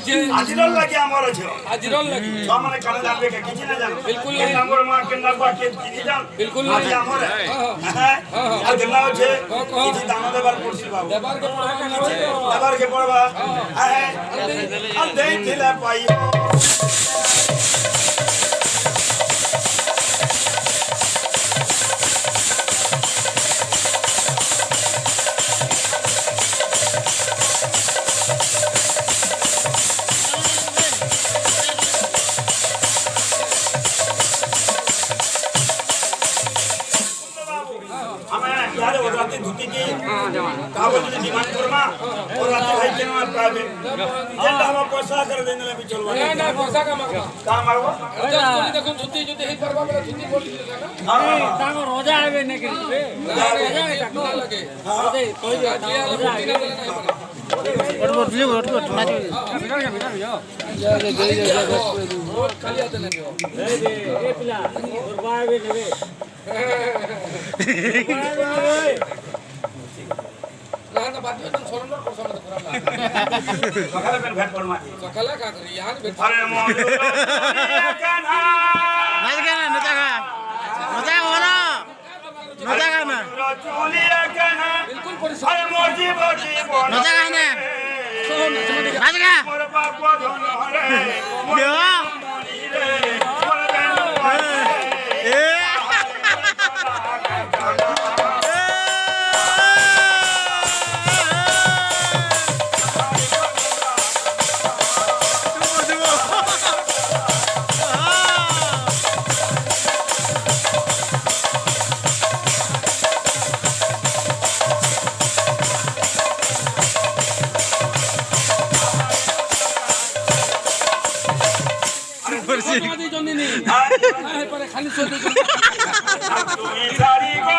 আছে আজিরল লাগি আমার আছে আজিরল লাগি মানে কানে জানবে কে কিছু না জানো बिल्कुल এই নম্বর মা কে নাবা কে চিনি জান बिल्कुल আজি আমার হ্যাঁ আর গেলা আছে কিছু দাম দেবার পড়ছি বাবু দেবার কে পড়বা হ্যাঁ আর দেই দিলে পাইও यार वो रात धुती की काबल में डिमांड करमा और रात भाई के नाम पावे जेंडा हम पैसा कर देने लगे चलवा ना ना पैसा का मांगो काम मांगो अच्छा देखो धुती जुती हे करबा बला धुती बोली ना हां ताको रोजा आवे ने के रोजा लगे ओदे कोई रोजा आवे वोट ना खाली आते लगे ए पिला और बावे नेबे ना ना बात में छोड़ना को समझ करा सकाले में भेट पड़मा सकाला का करी यार अरे मोदू कान्हा चोलिया कान्हा बिल्कुल परिश्रम अरे मोजी बोजी बोल मोर बाप धन हरे खाली सोते তুমি সারি গো